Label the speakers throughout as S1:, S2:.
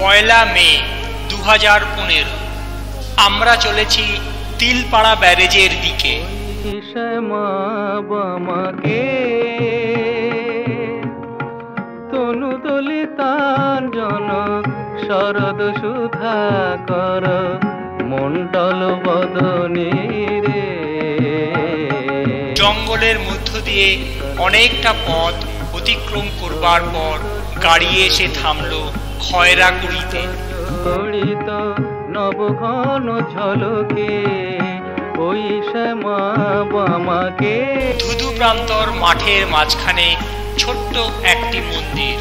S1: পয়লা মে 2015 আমরা চলেছি তিলপাড়া ব্যারেজের দিকে।
S2: শরদ সুধাকর মন্ডল বদনী রে।
S1: জঙ্গলের মধ্য দিয়ে অনেকটা পথ অতিক্রম করবার পর গাড়ি এসে থামলো খয়রাগুড়িতে।
S2: গড়িত নবঘন ঝলকে ওই শ্যামা বামাকে।
S1: ধুধু প্রান্তর মাঠের মাঝখানে ছোট্ট একটি মন্দির।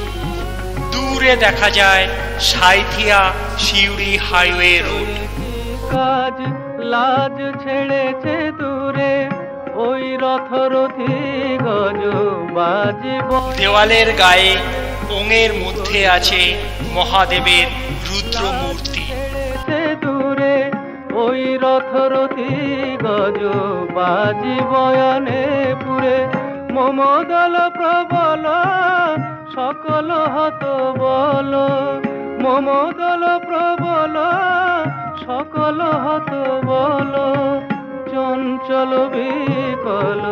S1: দূরে দেখা যায় সাঁইথিয়া শিউড়ি হাইওয়ে রোড।
S2: কাজ লাজ ছেড়েছে দূরে ওই রথরথী গজ বাজিব।
S1: দেওয়ালের গায়ে ওঙের মধ্যে আছে মহাদেবের রুদ্র মূর্তি।
S2: দূরে ওই রথরথী গজ বাজি বয়ানে পুরে। মমদল প্রবল সকল হত বল। মমদল প্রবল সকল হত বল। চঞ্চল বিকল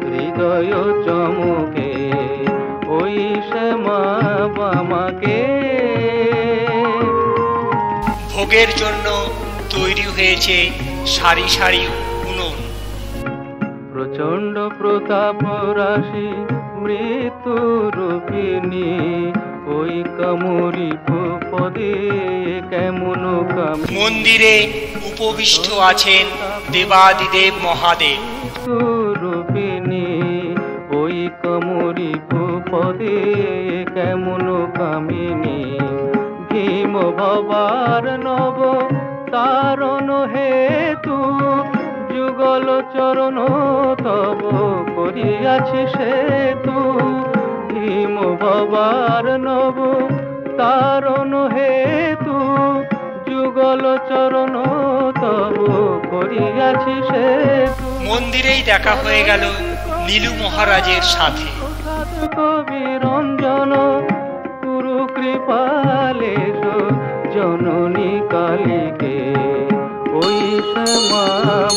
S2: হৃদয় চমকে ওই শ্যামা বামাকে।
S1: ভোগের জন্য তৈরি হয়েছে সারি সারি উনুন।
S2: প্রচন্ড প্রতাপ রাশি মৃত্যু রূপিণী ওই কামুরি পদে কেমন
S1: মন্দিরে উপবিষ্ট আছেন দেবাদিদেব মহাদেব।
S2: রূপিণী ওই কামুরি পদে কেমন কামিনী। ভীম ভবার নব তারণ হেতু যুগল চরণ তব করিয়াছি সেতু। ভীম ভবার নব তারণ হেতু যুগল চরণ তব করিয়াছি সেতু।
S1: মন্দিরেই দেখা হয়ে গেল নীলু মহারাজের সাথে।
S2: কবি রঞ্জন গুরু কৃপালে জননী কালীকে ওই শ্যামা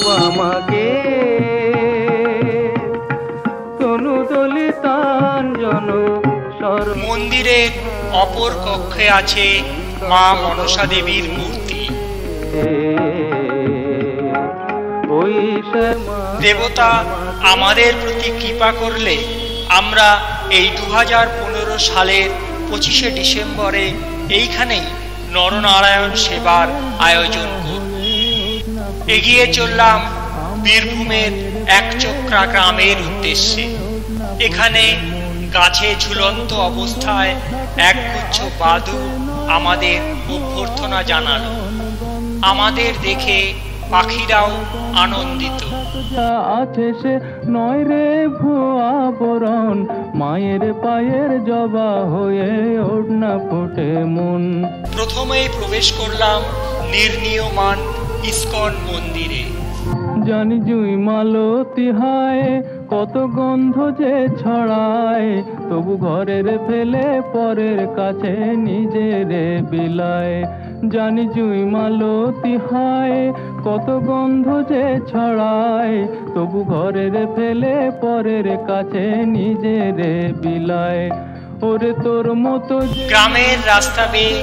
S2: বামাকে। তনু দলিতাঞ্জন
S1: মন্দিরের অপর কক্ষে আছে মা মনসা দেবীর মূর্তি।
S2: ওই শ্যামা
S1: দেবতা আমাদের প্রতি কৃপা করলে আমরা এই 2015 সালের 25শে ডিসেম্বরে এইখানেই নরনারায়ণ সেবার আয়োজন করব। এগিয়ে চললাম বীরভূমের একচক্রা গ্রামের উদ্দেশ্যে। এখানে গাছে ঝুলন্ত অবস্থায় একগুচ্ছ বাদু আমাদের অভ্যর্থনা জানালো। আমাদের দেখে পাখিরাও আনন্দিত।
S2: আছে সে নয় রে ভুয়া বরণ মায়ের পায়ের জবা হয়ে ওড়না ফুটে মন।
S1: প্রথমেই প্রবেশ করলাম নির্মীয়মান ইস্কন মন্দিরে।
S2: জানি জুই মালতি হায় কত গন্ধ যে ছড়ায় তবু ঘরের ফেলে পরের কাছে নিজের বিলায়। জানি জুই মালতি হায় কত গন্ধ যে ছড়ায় তবু ঘরের ফেলে পরের কাছে নিজের বিলায়। ওরে তোর মতো
S1: গ্রামের রাস্তা বেয়ে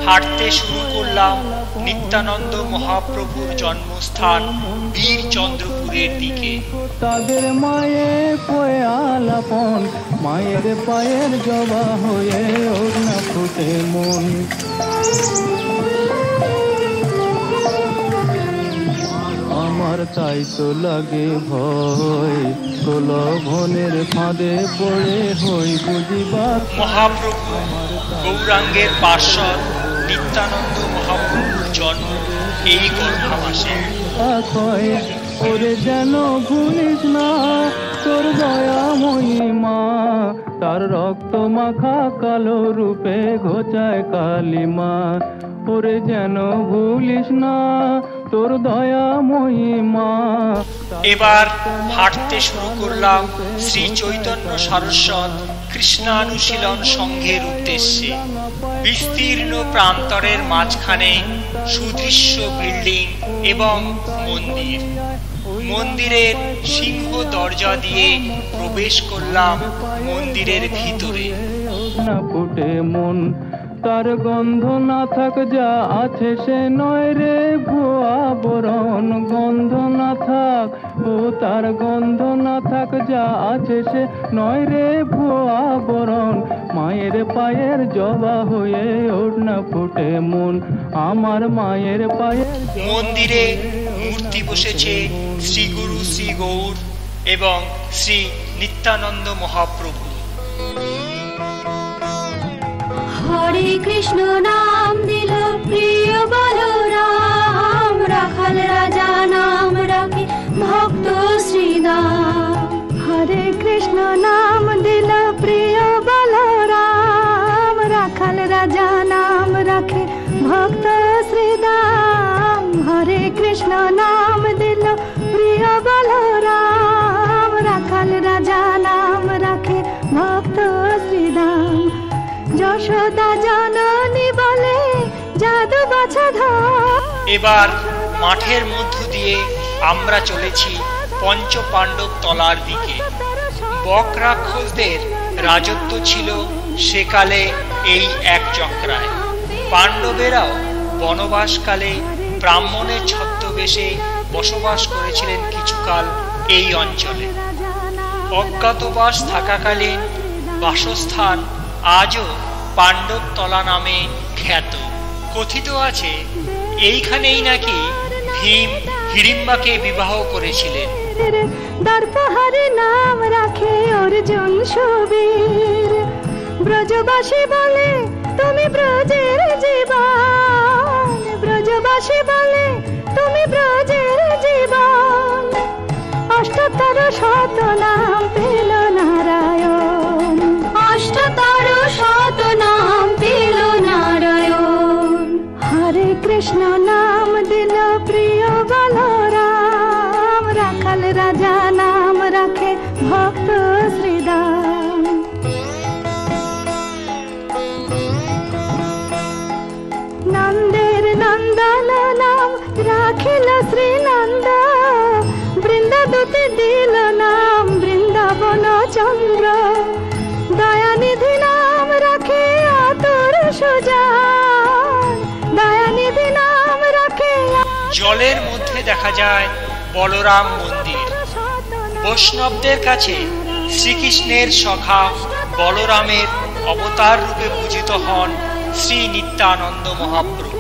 S1: হাঁটতে শুরু করলাম নিত্যানন্দ মহাপ্রভুর জন্মস্থান বীরচন্দ্রপুরের দিকে।
S2: তাদের মায়ে পয়ে আলাপন মায়ের পায়ের জবা হয়ে ওড়না ফুটে মন। আমার তাই তো লাগে ভয় প্রলোভনের ফাঁদে পড়ে হই বুঝিবার।
S1: মহাপ্রভু গৌরাঙ্গের পার্শ্বদ নিত্যানন্দ মহাপ্রভুর জন্ম এই গর্ভাবাসে।
S2: ওরে যেন ভুলিস না তোর দয়াময়ী মা তার রক্ত মাখা কালো রূপে ঘোচায় কালিমা। ওরে যেন ভুলিস না তোর দয়াময়ী মা।
S1: এবার হাঁটতে শুরু করলাম শ্রী চৈতন্য সারস্বত কৃষ্ণানুশীলন সংঘের উদ্দেশ্যে। বিস্তীর্ণ প্রান্তরের মাঝখানে সুদৃশ্য বিল্ডিং এবং মন্দির। মন্দিরের সিংহ দরজা দিয়ে প্রবেশ করলাম মন্দিরের ভিতরে।
S2: না ফুটে মন, তার গন্ধ না থাক যা আছে সে নয় রে ভুয়া বরণ। গন্ধ না থাক, ও তার গন্ধ না থাক যা আছে সে নয় রে ভুয়া বরণ। মায়ের পায়ের জবা হয়ে ওঠ না ফুটে মন, আমার মায়ের পায়ের।
S1: মন্দিরে মূর্তি বসেছে শ্রী গুরু শ্রী গৌর এবং শ্রী নিত্যানন্দ মহাপ্রভু।
S3: হরে কৃষ্ণ নাম দিল প্রিয় বলরাম, রাখাল রাজা নাম রাখে ভক্ত শ্রীদাম। হরে কৃষ্ণ নাম দিল প্রিয় বলরাম, রাখাল রাজা নাম রাখে ভক্ত শ্রীদাম। হরে কৃষ্ণ নাম দিল প্রিয় বলরাম, রাখাল রাজা নাম রাখে ভক্ত শ্রীদাম। যশোদা জননী বলে জাদু বাছাধর।
S1: এবার মাঠের মধ্য দিয়ে আমরা চলেছি পঞ্চ পাণ্ডব তলার দিকে। বক রাক্ষসদের রাজত্ব ছিল সেকালে এই এক চক্রায়। পাণ্ডবেরাও বনবাসকালে ব্রাহ্মণের ছদ্মবেশে বসবাস করেছিলেন কিছুকাল এই অঞ্চলে। অজ্ঞাতবাস থাকাকালীন বাসস্থান আজও পাণ্ডবতলা নামে খ্যাত। কথিত আছে এইখানেই নাকি ভীম হিড়িম্বাকে বিবাহ করেছিলেন।
S3: দর্পহারে নাম রাখে অর্জুন সুবীর। ব্রজবাসী বলে তুমি ব্রজের জীবন, ব্রজবাসী বলে তুমি ব্রজের জীবন। অষ্টোত্তর শত নাম পেল নারায়ণ, অষ্টোত্তর শত নাম পেল নারায়ণ। হরে কৃষ্ণ নাম দিল প্রিয় বলরাম, রাখাল রাজা নাম রাখে ভক্ত শ্রীদাম। নন্দের নন্দন নাম রাখিল শ্রীনন্দ, বৃন্দাদূতে দিল নাম বৃন্দাবন চন্দ্র। দয়ানিধি নাম রাখে আতুর সুজান, দয়ানিধি নাম রাখে।
S1: জলের মধ্যে দেখা যায় বলরাম মন্দির। বৈষ্ণবদের কাছে শ্রীকৃষ্ণের সখা বলরামের অবতার রূপে পূজিত হন শ্রী নিত্যানন্দ মহাপ্রভু।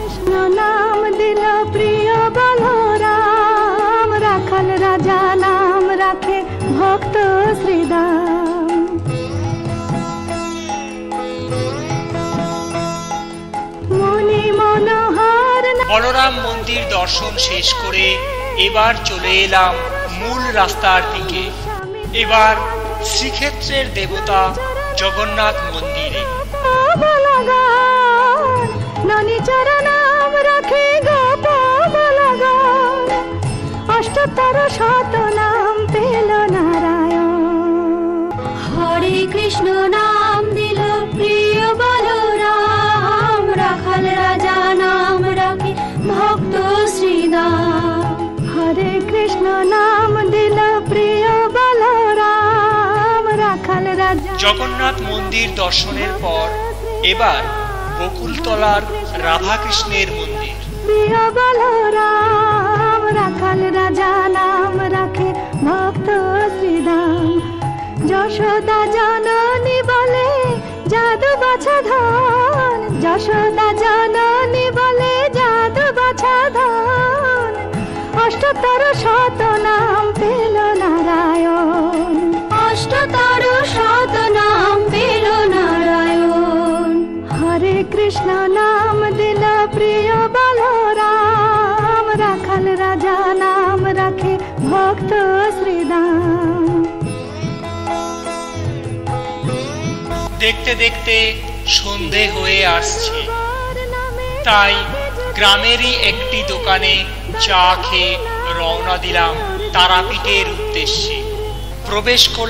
S3: নাম দিল প্রিয় বলরাম, রাখাল রাজা নাম রাখে ভক্ত শ্রীদাম। মনি মনোহর।
S1: বলরাম মন্দির দর্শন শেষ করে এবার চলে এলাম মূল রাস্তার দিকে। এবার শ্রীক্ষেত্রের দেবতা জগন্নাথ মন্দিরে।
S3: ননীচর নাম রাখে গোপবলগণ, অষ্টোত্তর শত নাম পেল নারায়ণ। হরে কৃষ্ণ নাম দিল প্রিয় বলরাম, রাখাল রাজা নাম রাখে ভক্ত শ্রীদাম। হরে কৃষ্ণ নাম দিল প্রিয় বলরাম, রাখাল রাজা।
S1: জগন্নাথ মন্দির দর্শনের পর এবার বকুলতলার রাধাকৃষ্ণের মন্দির।
S3: প্রিয় বলরাম, রাখাল রাজা নাম রাখে ভক্ত শ্রীদাম। যশোদা জননী বলে জাদু বাছাধন, যশোদা জননী বলে জাদু বাছাধন। অষ্টোত্তর শত নাম পেল নারায়ণ, অষ্টোত্তর শত নাম পেল নারায়ণ। হরে কৃষ্ণ নাম দিল প্রিয় বলরাম, রাখাল রাজা নাম রাখে ভক্ত শ্রীদাম।
S1: দেখতে দেখতে সন্ধে হয়ে আসছে, তাই গ্রামেরই একটি দোকানে চা খেয়ে রওনা দিলাম তারাপীঠের উদ্দেশ্যে। প্রবেশ করলাম